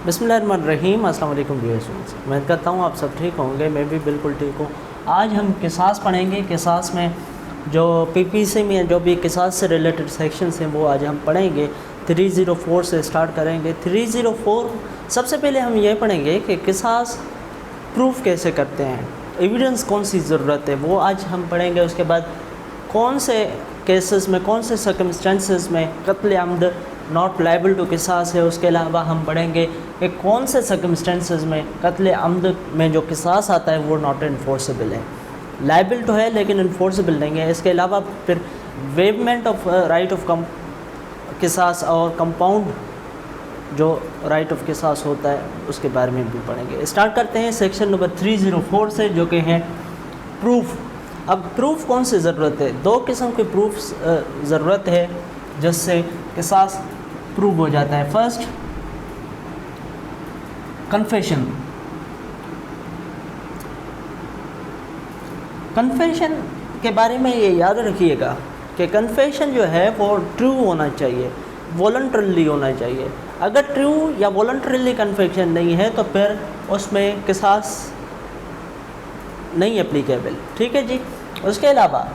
बिस्मिल्लाहिर्रहमानिर्रहीम। अस्सलाम वालेकुम व्यूअर्स, मैं करता हूँ आप सब ठीक होंगे, मैं भी बिल्कुल ठीक हूँ। आज हम किसास पढ़ेंगे। किसास में जो पीपीसी में जो भी किसास से रिलेटेड सेक्शंस हैं वो आज हम पढ़ेंगे। 304 से स्टार्ट करेंगे। 304 सबसे पहले हम ये पढ़ेंगे कि किसास प्रूफ कैसे करते हैं, एविडेंस कौन सी ज़रूरत है वो आज हम पढ़ेंगे। उसके बाद कौन से केसेस में, कौन से सर्कमस्टेंसेस में कत्ल आमद नॉट लायबल टू किसास है। उसके अलावा हम पढ़ेंगे कि कौन से सर्कमस्टेंसेस में कत्ल आमद में जो किसास आता है वो नॉट इन्फोर्सेबल है, लायबल तो है लेकिन इन्फोर्सेबल नहीं है। इसके अलावा फिर वेवमेंट ऑफ राइट ऑफ किसास और कंपाउंड जो राइट ऑफ किसास होता है उसके बारे में भी पढ़ेंगे। स्टार्ट करते हैं सेक्शन नंबर 304 से, जो कि है प्रूफ। अब प्रूफ कौन सी ज़रूरत है? दो किस्म के प्रूफ ज़रूरत है जिससे किसास प्रूव हो जाता है। First, confession. कन्फेशन के बारे में ये याद रखिएगा कि कन्फेशन जो है वो ट्रू होना चाहिए, वॉलंटरली होना चाहिए। अगर ट्रू या वॉलंटरली कन्फेशन नहीं है तो फिर उसमें किसास नहीं एप्लीकेबल। ठीक है जी। उसके अलावा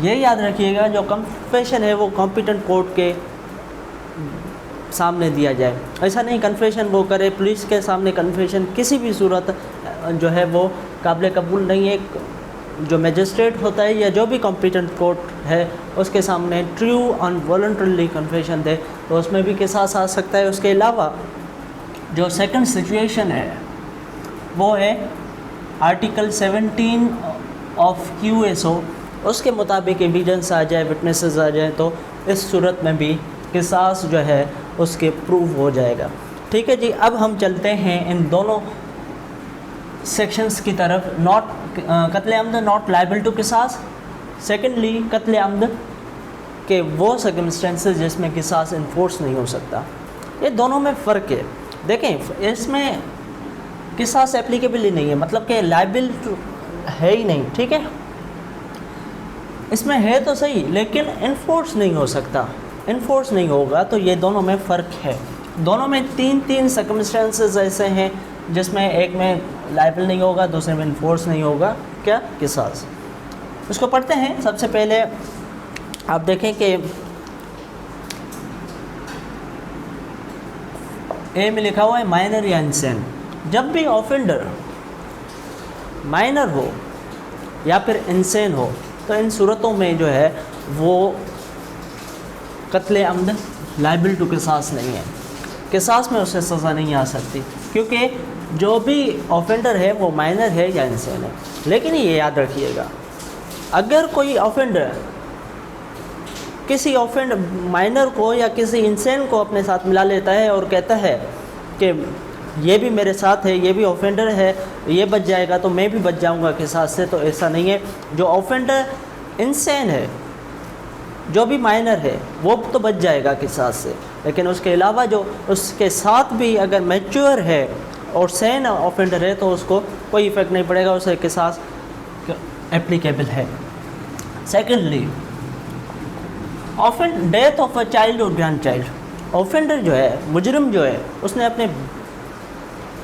ये याद रखिएगा जो कन्फेशन है वो कॉम्पिटेंट कोर्ट के सामने दिया जाए। ऐसा नहीं कन्फेशन वो करे पुलिस के सामने। कन्फेशन किसी भी सूरत जो है वो काबिल कबूल नहीं है। जो मजिस्ट्रेट होता है या जो भी कॉम्पिटेंट कोर्ट है उसके सामने ट्रू ऑन वॉलंटरली कन्फेशन दे तो उसमें भी किसास आ सकता है। उसके अलावा जो सेकंड सिचुएशन है वो है आर्टिकल 17 ऑफ QSO। उसके मुताबिक एविडेंस आ जाए, विटनेसेस आ जाए तो इस सूरत में भी किसास जो है उसके प्रूव हो जाएगा। ठीक है जी। अब हम चलते हैं इन दोनों सेक्शंस की तरफ। नॉट कत्ल आमद नॉट लायबल टू किसास। सेकेंडली कत्ल आमद के वो सर्कमस्टेंसेस जिसमें किसास इन्फोर्स नहीं हो सकता। ये दोनों में फ़र्क है। देखें, इसमें किसास एप्लीकेबल ही नहीं है, मतलब कि लायबल है ही नहीं। ठीक है, इसमें है तो सही लेकिन इन्फोर्स नहीं हो सकता। इन्फोर्स नहीं होगा तो ये दोनों में फ़र्क है। दोनों में तीन सर्कमस्टेंसेस ऐसे हैं जिसमें एक में लायबल नहीं होगा, दूसरे में इन्फोर्स नहीं होगा क्या, किसास। उसको पढ़ते हैं। सबसे पहले आप देखें कि ए में लिखा हुआ है माइनर या इंसेन। जब भी ऑफेंडर माइनर हो या फिर इंसेन हो तो इन सूरतों में जो है वो कत्ल आमद लायबल टू किसास नहीं है। किसास में उससे सज़ा नहीं आ सकती क्योंकि जो भी ऑफेंडर है वो माइनर है या इंसेन है। लेकिन ये याद रखिएगा, अगर कोई ऑफेंडर किसी माइनर को या किसी इंसेन को अपने साथ मिला लेता है और कहता है कि ये भी मेरे साथ है, ये भी ऑफेंडर है, ये बच जाएगा तो मैं भी बच जाऊंगा किसास से, तो ऐसा नहीं है। जो ऑफेंडर इंसेन है, जो भी माइनर है, वो तो बच जाएगा किसास से, लेकिन उसके अलावा जो उसके साथ भी अगर मैच्योर है और सेन ऑफेंडर है तो उसको कोई इफ़ेक्ट नहीं पड़ेगा, उसे किसास एप्लीकेबल है। Secondly, death of a child और ग्रैंड चाइल्ड। ऑफेंडर जो है, मुजरिम जो है, उसने अपने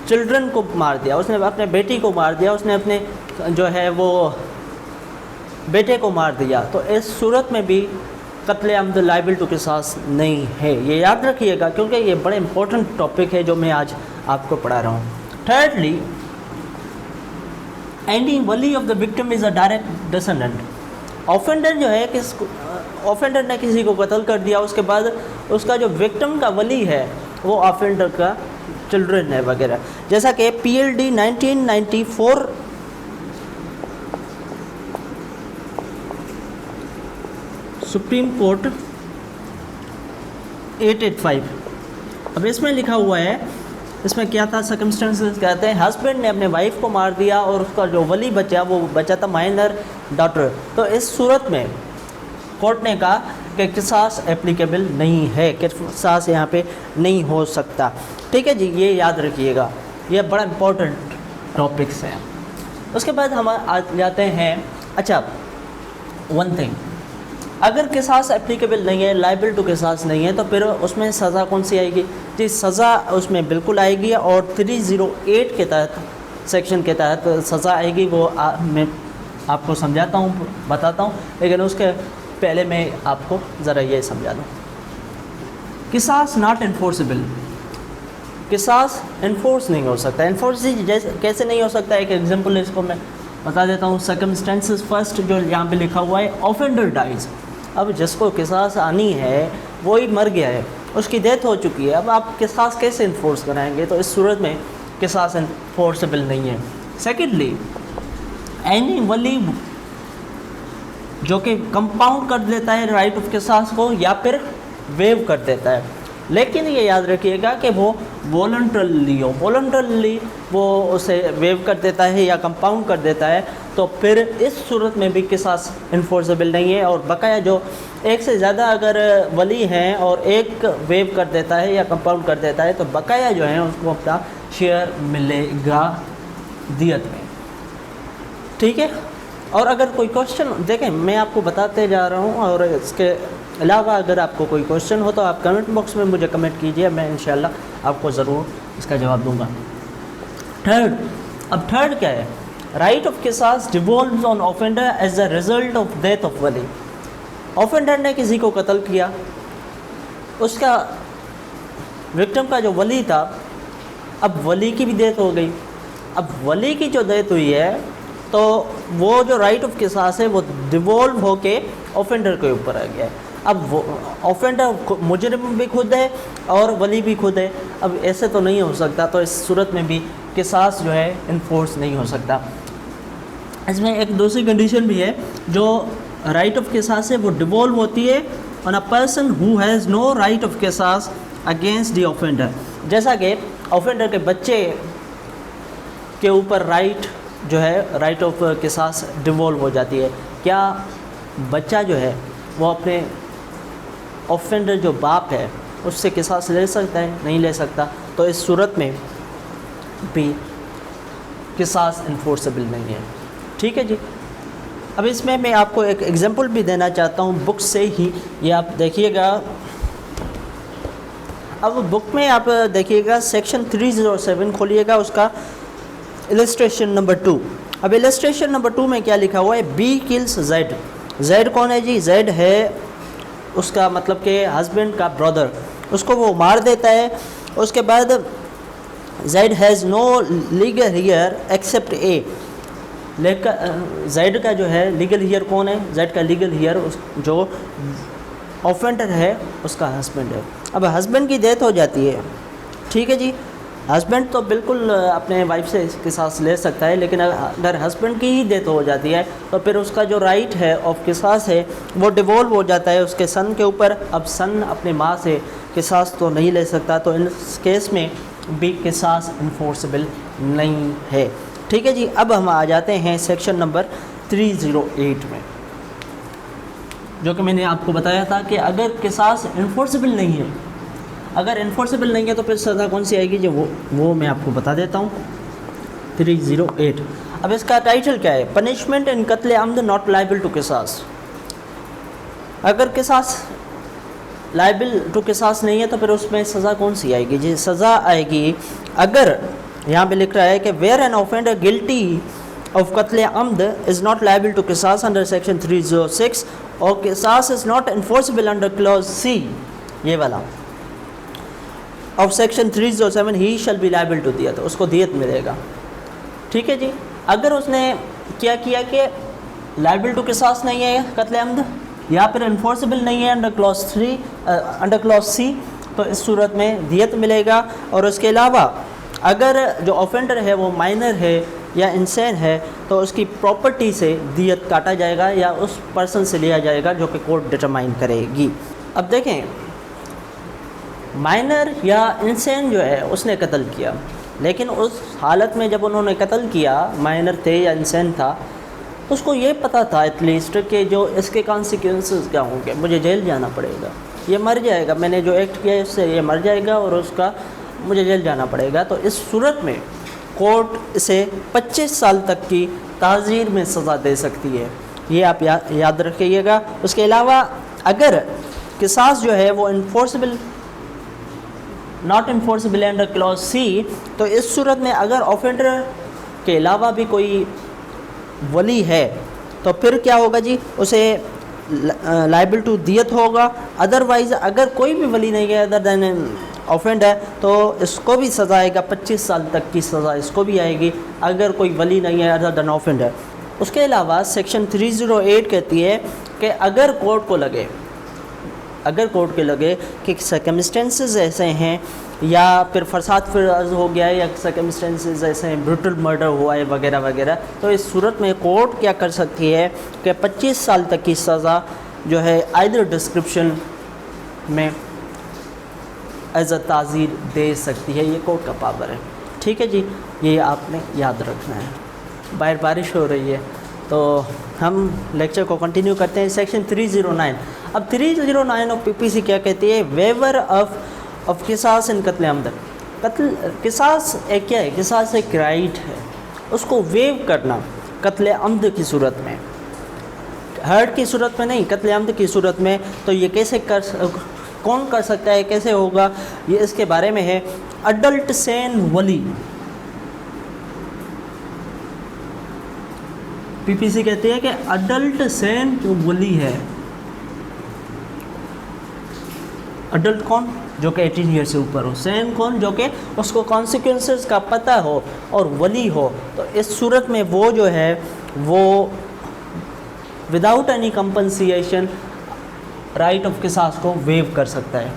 चिल्ड्रन को मार दिया, उसने अपने बेटी को मार दिया, उसने अपने जो है वो बेटे को मार दिया, तो इस सूरत में भी कत्ल आमद लायबल टू किसास नहीं है। ये याद रखिएगा क्योंकि ये बड़े इंपॉर्टेंट टॉपिक है जो मैं आज आपको पढ़ा रहा हूँ। Thirdly, any Wali of the victim is a direct descendant. Offender जो है ऑफेंडर ने किसी को कत्ल कर दिया, उसके बाद उसका जो विक्टिम का वली है वो ऑफेंडर का चिल्ड्रन है वगैरह। जैसा कि PLD 1994 सुप्रीम कोर्ट 885। अब इसमें लिखा हुआ है, इसमें क्या था, सर्कमस्टेंसेस कहते हैं हस्बैंड ने अपने वाइफ को मार दिया और उसका जो वली बचा वो बचा था माइनर डॉटर। तो इस सूरत में कोर्ट ने कहा कि किसास एप्लीकेबल नहीं है, किसास यहाँ पे नहीं हो सकता। ठीक है जी, ये याद रखिएगा, ये बड़ा इंपॉर्टेंट टॉपिक्स हैं। उसके बाद हम आ जाते हैं, अच्छा वन थिंग, अगर किसास एप्लीकेबल नहीं है, लायबल टू किसास नहीं है, तो फिर उसमें सज़ा कौन सी आएगी? जी सज़ा उसमें बिल्कुल आएगी, और 308 के तहत सेक्शन के तहत सज़ा आएगी, वो मैं आपको समझाता हूँ, बताता हूँ, लेकिन उसके पहले मैं आपको ज़रा ये समझा दूँ। किसास नॉट इन्फोर्सेबल, किसास इन्फोर्स नहीं हो सकता। इन्फोर्स जैसे कैसे नहीं हो सकता, एक एग्जांपल इसको मैं बता देता हूँ। सर्कमस्टेंसेस फर्स्ट जो यहाँ पे लिखा हुआ है, ऑफेंडर डाइज। अब जिसको किसास आनी है वो ही मर गया है, उसकी डेथ हो चुकी है, अब आप किसास कैसे इन्फोर्स कराएंगे? तो इस सूरत में किसास इन्फोर्सेबल नहीं है। सेकेंडली, एनी वली जो कि कंपाउंड कर देता है राइट ऑफ किसास को या फिर वेव कर देता है, लेकिन ये याद रखिएगा कि वो वॉलंटरली वो उसे वेव कर देता है या कंपाउंड कर देता है, तो फिर इस सूरत में भी किसास इन्फोर्सेबल नहीं है। और बकाया जो एक से ज़्यादा अगर वली हैं और एक वेव कर देता है या कंपाउंड कर देता है, तो बकाया जो है उसको अपना शेयर मिलेगा दियत में, ठीक है। और अगर कोई क्वेश्चन, देखें मैं आपको बताते जा रहा हूँ, और इसके अलावा अगर आपको कोई क्वेश्चन हो तो आप कमेंट बॉक्स में मुझे कमेंट कीजिए, मैं इंशाल्लाह आपको ज़रूर इसका जवाब दूंगा। थर्ड, अब थर्ड क्या है? राइट ऑफ किसास devolves on offender as the result of death of वली। ऑफेंडर ने किसी को कत्ल किया, उसका विक्टिम का जो वली था, अब वली की भी डेथ हो गई। अब वली की जो डेथ हुई है तो वो जो राइट ऑफ किसास है वो डिवॉल्व होके ऑफेंडर के ऊपर आ गया है। अब वो ऑफेंडर मुजरिम भी खुद है और वली भी खुद है, अब ऐसे तो नहीं हो सकता, तो इस सूरत में भी किसास जो है इन्फोर्स नहीं हो सकता। इसमें एक दूसरी कंडीशन भी है, जो राइट ऑफ किसास है वो डिवॉल्व होती है on a person who has no right of किसास अगेंस्ट द ऑफेंडर। जैसा कि ऑफेंडर के बच्चे के ऊपर राइट जो है राइट ऑफ किसास डिवॉल्व हो जाती है। क्या बच्चा जो है वो अपने ऑफेंडर जो बाप है उससे किसास ले सकता है? नहीं ले सकता, तो इस सूरत में भी किसास इन्फोर्सेबल नहीं है, ठीक है जी। अब इसमें मैं आपको एक एग्जांपल भी देना चाहता हूँ बुक से ही, ये आप देखिएगा। अब बुक में आप देखिएगा सेक्शन 307 खोलिएगा, उसका इलस्ट्रेशन नंबर 2। अब इलस्ट्रेशन नंबर 2 में क्या लिखा हुआ है? B kills Z. जेड कौन है जी? जेड है उसका मतलब कि हस्बैंड का ब्रदर, उसको वो मार देता है। उसके बाद Z has no legal heir except A. लेकिन जेड का जो है लीगल हियर कौन है? जेड का लीगल हियर जो ऑफेंडर है उसका हस्बैंड है। अब हस्बैंड की डेथ हो जाती है, ठीक है जी। हस्बैंड तो बिल्कुल अपने वाइफ से किसास ले सकता है, लेकिन अगर हस्बैंड की ही डेथ हो जाती है तो फिर उसका जो राइट है ऑफ किसास है वो डिवॉल्व हो जाता है उसके सन के ऊपर। अब सन अपने माँ से किसास तो नहीं ले सकता, तो इस केस में भी किसास इन्फोर्सेबल नहीं है, ठीक है जी। अब हम आ जाते हैं सेक्शन नंबर 308 में, जो कि मैंने आपको बताया था कि अगर किसास इन्फोर्सेबल नहीं है, अगर इन्फोर्सेबल नहीं है तो फिर सज़ा कौन सी आएगी, जो वो मैं आपको बता देता हूँ। 308। अब इसका टाइटल क्या है? पनिशमेंट इन कत्ल अम्द नॉट लाइबल टू किसास। अगर किसास लाइबल टू किसास नहीं है तो फिर उसमें सज़ा कौन सी आएगी जी? सज़ा आएगी, अगर यहाँ पे लिख रहा है कि where an offender guilty of qatl amd is not liable to qisas under section 306 और qisas is not enforceable under clause C, ये वाला ऑफ सेक्शन 307 ही shall be liable to diyat, उसको दियत मिलेगा, ठीक है जी। अगर उसने क्या किया कि लाइबल टू किसास नहीं है कत्ल अम्द, या फिर इन्फोर्सेबल नहीं है अंडर क्लॉज सी, तो इस सूरत में दियत मिलेगा। और उसके अलावा अगर जो ऑफेंडर है वो माइनर है या इंसेन है तो उसकी प्रॉपर्टी से दियत काटा जाएगा या उस पर्सन से लिया जाएगा जो कि कोर्ट डिटरमाइन करेगी। अब देखें, माइनर या इंसेन जो है उसने कत्ल किया, लेकिन उस हालत में जब उन्होंने कत्ल किया, माइनर थे या इंसेन था, उसको ये पता था एटलीस्ट कि जो इसके कॉन्सिक्वेंसेस क्या होंगे, मुझे जेल जाना पड़ेगा, ये मर जाएगा, मैंने जो एक्ट किया इससे ये मर जाएगा और उसका मुझे जेल जाना पड़ेगा। तो इस सूरत में कोर्ट इसे 25 साल तक की ताज़ीर में सज़ा दे सकती है, ये आप याद रखिएगा। उसके अलावा अगर किसास जो है वो enforceable not enforceable under clause C, तो इस सूरत में अगर ऑफेंडर के अलावा भी कोई वली है तो फिर क्या होगा जी, उसे लाइबल टू दियत होगा। अदरवाइज़ अगर कोई भी वली नहीं है अदर देन ऑफेंड है तो इसको भी सज़ा आएगा, 25 साल तक की सज़ा इसको भी आएगी अगर कोई वली नहीं है अदर देन ऑफेंड है। उसके अलावा सेक्शन 308 कहती है कि अगर कोर्ट को लगे कि सर्कमस्टेंसेस ऐसे हैं या फिर फसाद फिर हो गया है या सर्कमस्टेंसेस ऐसे हैं, ब्रूटल मर्डर हुआ है वगैरह वगैरह, तो इस सूरत में कोर्ट क्या कर सकती है कि 25 साल तक की सज़ा जो है आइदर डिस्क्रिप्शन में एज अ ताज़ीर दे सकती है। ये कोर्ट का पावर है, ठीक है जी, ये आपने याद रखना है। बाहर बारिश हो रही है तो हम लेक्चर को कंटिन्यू करते हैं। सेक्शन 309। अब 309 ऑफ पीपीसी क्या कहती है, waiver of qisas in qatl अमद। किसास एक क्या है, किसास एक राइट है, उसको वेव करना कत्ल अमद की सूरत में, हर्ट की सूरत में नहीं, कत्ल अमद की सूरत में। तो ये कैसे कौन कर सकता है, कैसे होगा, ये इसके बारे में है। अडल्ट सेन वली, पीपीसी कहती है कि अडल्ट सेन जो वली है, अडल्ट कौन, जो कि 18 ईयर से ऊपर हो, सेन कौन, जो कि उसको कॉन्सिक्वेंसेस का पता हो और वली हो। तो इस सूरत में वो जो है वो without any compensation right of qisas को वेव कर सकता है,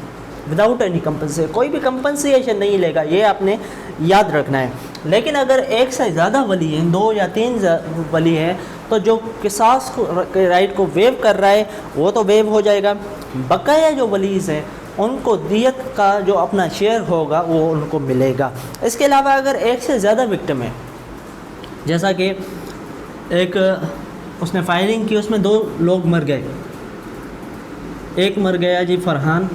विदाउट एनी कंपनसेशन, कोई भी कंपनसेशन नहीं लेगा, ये आपने याद रखना है। लेकिन अगर एक से ज़्यादा वली हैं, 2 या 3 वली हैं, तो जो किसास के राइट को वेव कर रहा है वो तो वेव हो जाएगा। बकाया जो वलीज़ हैं उनको दियत का जो अपना शेयर होगा वो उनको मिलेगा। इसके अलावा अगर एक से ज़्यादा विक्टिम है, जैसा कि एक उसने फायरिंग की, उसमें 2 लोग मर गए, एक मर गया जी फरहान,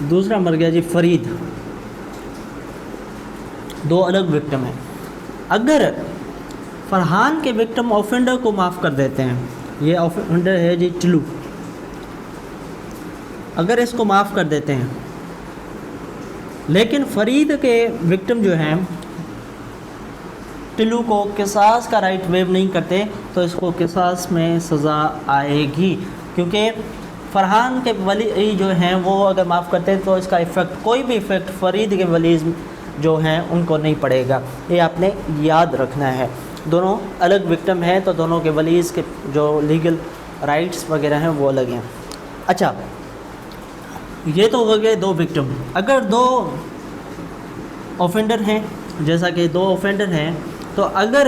दूसरा मर गया जी फरीद, 2 अलग विक्टिम हैं। अगर फरहान के विक्टिम ऑफेंडर को माफ़ कर देते हैं, ये ऑफेंडर है जी टिल्लू, अगर इसको माफ़ कर देते हैं, लेकिन फरीद के विक्टिम जो हैं टिल्लू को किसास का राइट वेव नहीं करते, तो इसको किसास में सज़ा आएगी, क्योंकि फरहान के वली जो हैं वो अगर माफ़ करते हैं तो इसका इफ़ेक्ट, कोई भी इफ़ेक्ट फरीद के वलीज़ जो हैं उनको नहीं पड़ेगा। ये आपने याद रखना है। दोनों अलग विक्टिम हैं तो दोनों के वलीज़ के जो लीगल राइट्स वगैरह हैं वो अलग हैं। अच्छा, ये तो हो गए 2 विक्टिम। अगर 2 ऑफेंडर हैं, जैसा कि 2 ऑफेंडर हैं, तो अगर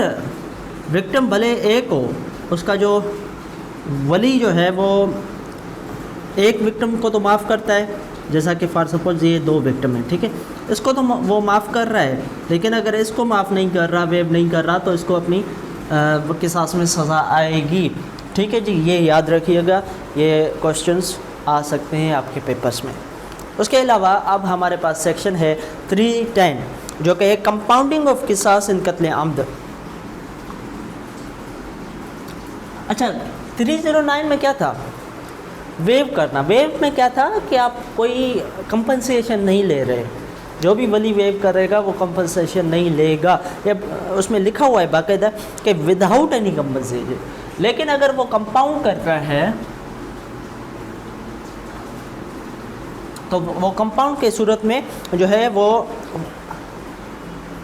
विक्टिम भले एक हो, उसका जो वली जो है वो एक विक्टिम को तो माफ़ करता है, जैसा कि फॉर सपोज ये 2 विक्टिम हैं, ठीक है, इसको तो वो माफ़ कर रहा है, लेकिन अगर इसको माफ़ नहीं कर रहा, वेव नहीं कर रहा, तो इसको अपनी किसास में सज़ा आएगी। ठीक है जी, ये याद रखिएगा, ये क्वेश्चंस आ सकते हैं आपके पेपर्स में। उसके अलावा अब हमारे पास सेक्शन है 310 जो कि है कंपाउंडिंग ऑफ किसास इन कत्ल आमद। अच्छा, 309 में क्या था, वेव करना। वेव में क्या था कि आप कोई कंपनसेशन नहीं ले रहे, जो भी वली वेव करेगा वो कंपनसेशन नहीं लेगा, या उसमें लिखा हुआ है बाकायदा कि विदाउट एनी कंपनसेशन। लेकिन अगर वो कंपाउंड कर रहा है तो वो कंपाउंड के सूरत में जो है वो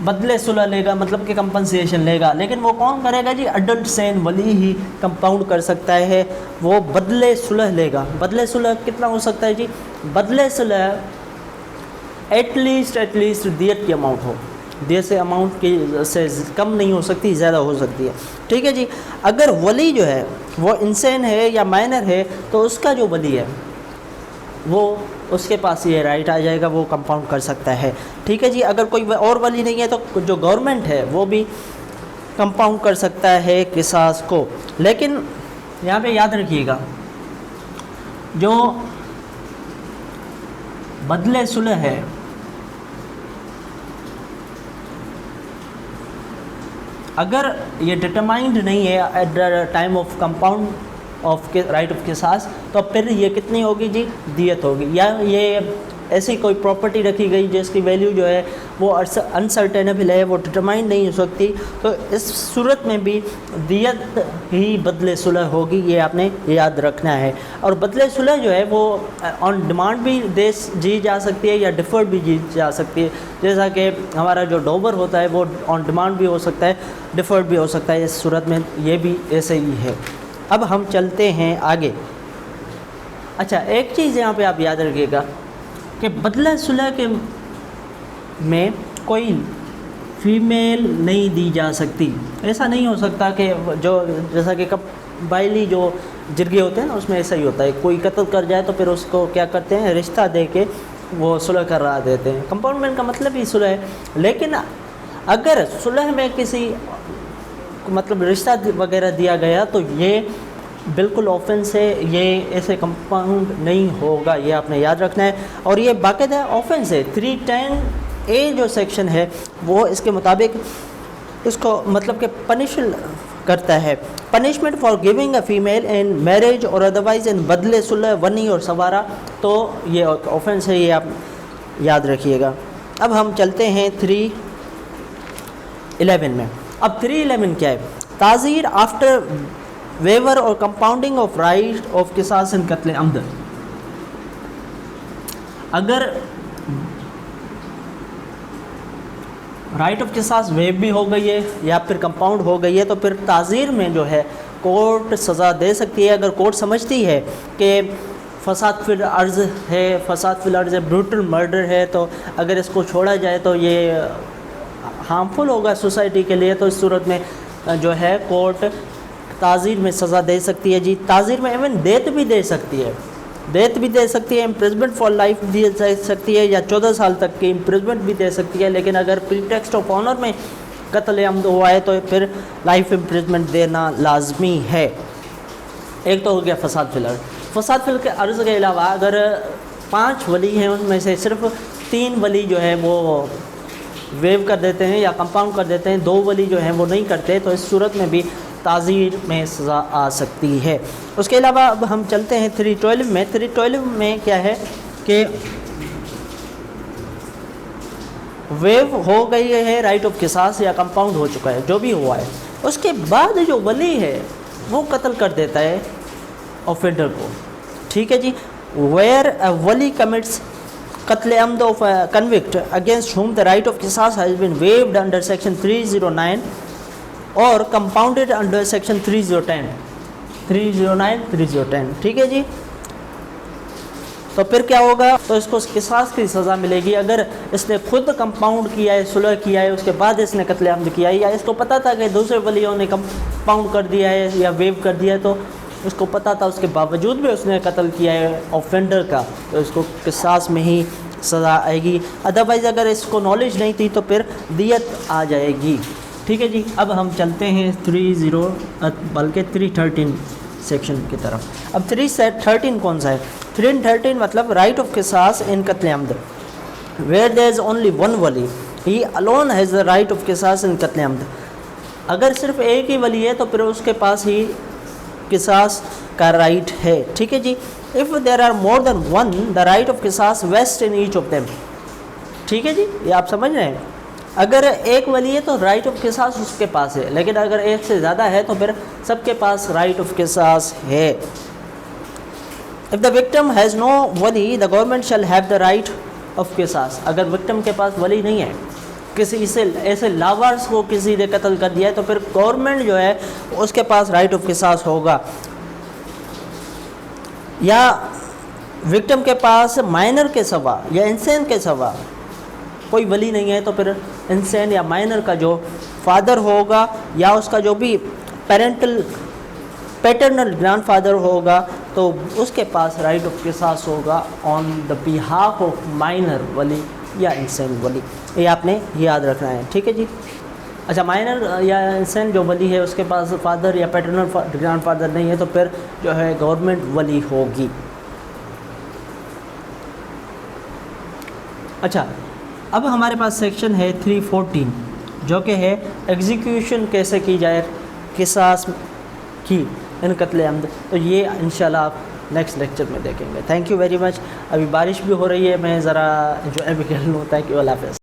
बदले सुलह लेगा, मतलब कि कंपनसेशन लेगा। लेकिन वो कौन करेगा जी, अडल्ट सेन वली ही कंपाउंड कर सकता है, वो बदले सुलह लेगा। बदले सुलह कितना हो सकता है जी, बदले सुलह एटलीस्ट दियत की अमाउंट हो, दियत से अमाउंट की से कम नहीं हो सकती, ज़्यादा हो सकती है। ठीक है जी, अगर वली जो है वो इंसान है या माइनर है तो उसका जो वली है वो उसके पास ये राइट आ जाएगा, वो कंपाउंड कर सकता है। ठीक है जी, अगर कोई और वली नहीं है तो जो गवर्नमेंट है वो भी कंपाउंड कर सकता है किसास को। लेकिन यहाँ पे याद रखिएगा, जो बदले सुलह है अगर ये डिटरमाइंड नहीं है at the time of compound of right of qisas, तो फिर ये कितनी होगी जी, दियत होगी। या ये ऐसी कोई प्रॉपर्टी रखी गई जिसकी वैल्यू जो है वो अनसर्टेनेबल है, वो डिटरमाइन नहीं हो सकती, तो इस सूरत में भी दियत ही बदले सुलह होगी, ये आपने याद रखना है। और बदले सुलह जो है वो ऑन डिमांड भी जी जा सकती है या डिफ़र्ड भी जी जा सकती है। जैसा कि हमारा जो डोबर होता है वो ऑन डिमांड भी हो सकता है, डिफ़र्ड भी हो सकता है। इस सूरत में ये भी ऐसे ही है। अब हम चलते हैं आगे। अच्छा, एक चीज़ यहाँ पे आप याद रखिएगा कि बदला सुलह के में कोई फ़ीमेल नहीं दी जा सकती। ऐसा नहीं हो सकता कि जो जैसा कि कबायली जो जिरगे होते हैं ना, उसमें ऐसा ही होता है, कोई कत्ल कर जाए तो फिर उसको क्या करते हैं, रिश्ता दे के वो सुलह करवा देते हैं। कंपाउंडमेंट का मतलब ही सुलह है। लेकिन अगर सुलह में किसी मतलब रिश्ता वगैरह दिया गया तो ये बिल्कुल ऑफेंस है, ये ऐसे कंपाउंड नहीं होगा, ये आपने याद रखना है। और ये बाकायदा ऑफेंस है। 310A जो सेक्शन है वो इसके मुताबिक इसको मतलब कि पनिश करता है। Punishment for giving a female in marriage और अदरवाइज इन बदले सुलह वनी और सवारा, तो ये ऑफेंस है, ये आप याद रखिएगा। अब हम चलते हैं 311 में। अब 311 क्या है, ताज़ीर आफ्टर वेवर और compounding of right of qisas in qatl amd. अगर राइट ऑफ किसास वेव भी हो गई है या फिर कंपाउंड हो गई है तो फिर ताज़ीर में जो है कोर्ट सज़ा दे सकती है। अगर कोर्ट समझती है कि फसाद फिल अर्ज़ है, फसाद फिल अर्ज़ है, ब्रूटल मर्डर है, तो अगर इसको छोड़ा जाए तो ये हार्मफुल होगा सोसाइटी के लिए, तो इस सूरत में जो है कोर्ट ताज़ीर में सज़ा दे सकती है जी। ताज़ीर में इवन डेथ भी दे सकती है, डेथ भी दे सकती है, इम्प्रिजमेंट फॉर लाइफ दी जा सकती है या 14 साल तक की इम्प्रिजमेंट भी दे सकती है। लेकिन अगर प्रीटेक्स्ट ऑफ ऑनर में कत्ल अमद हुआ है तो फिर लाइफ इम्प्रिजमेंट देना लाजमी है। एक तो हो गया फसाद फिल अर्ज़। फसाद फिल के अर्ज़ के अलावा अगर 5 वली हैं उनमें से सिर्फ 3 वली जो है वो वेव कर देते हैं या कंपाउंड कर देते हैं, 2 वली जो हैं वो नहीं करते, तो इस सूरत में भी ताज़ीर में सज़ा आ सकती है। उसके अलावा अब हम चलते हैं 312 में। 312 में क्या है कि वेव हो गई है राइट ऑफ किसास या कंपाउंड हो चुका है, जो भी हुआ है, उसके बाद जो वली है वो कत्ल कर देता है ऑफेंडर को, ठीक है जी। Where a wali commits qatl amd of convict against whom the right of qisas has been waived under section 309 और कंपाउंडेड अंडर सेक्शन 309, 310, ठीक है जी। तो फिर क्या होगा, तो इसको किसास की सज़ा मिलेगी। अगर इसने खुद कंपाउंड किया है, सुलह किया है, उसके बाद इसने कत्ल अमद किया है, या इसको पता था कि दूसरे वलियों ने कंपाउंड कर दिया है या वेव कर दिया है, तो उसको पता था, उसके बावजूद भी उसने कत्ल किया है ऑफेंडर का, तो इसको किसास में ही सज़ा आएगी। अदरवाइज़ अगर इसको नॉलेज नहीं थी तो फिर दियत आ जाएगी, ठीक है जी। अब हम चलते हैं 313 सेक्शन की तरफ। अब 313 कौन सा है, 313 मतलब right of qisas in qatl amd where there is only one wali ही alone has the right of qisas in qatl amd. अगर सिर्फ एक ही वली है तो फिर उसके पास ही किसास का राइट है, ठीक है जी। If there are more than one the right of qisas vest in each of them, ठीक है जी, ये आप समझ रहे हैं। अगर एक वली है तो राइट ऑफ किसास उसके पास है, लेकिन अगर एक से ज़्यादा है तो फिर सबके पास राइट ऑफ किसास है। If the victim has no wali the government shall have the right of qisas. अगर विक्टिम के पास वली नहीं है, किसी से ऐसे लावारिस को किसी ने कत्ल कर दिया है, तो फिर गवर्नमेंट जो है उसके पास राइट ऑफ किसास होगा। या विक्टिम के पास माइनर के सवा या इंसान के सवा कोई वली नहीं है, तो फिर इंसान या माइनर का जो फादर होगा या उसका जो भी पैटर्नल ग्रैंडफादर होगा, तो उसके पास राइट ऑफ किसास होगा on the behalf of minor wali या इंसान वली। ये आपने याद रखना है, ठीक है जी। अच्छा, माइनर या इंसान जो वली है उसके पास फादर या पैटर्नल ग्रैंडफादर नहीं है, तो फिर जो है गवर्नमेंट वली होगी। अच्छा, अब हमारे पास सेक्शन है 314 जो कि है एग्जीक्यूशन कैसे की जाए किसास की। इन कत्ल अमद, तो ये इंशाल्लाह आप नेक्स्ट लेक्चर में देखेंगे। Thank you very much. अभी बारिश भी हो रही है, मैं ज़रा जो है भी कर लूँ। थैंक यू, अल्लाह हाफ़िज़।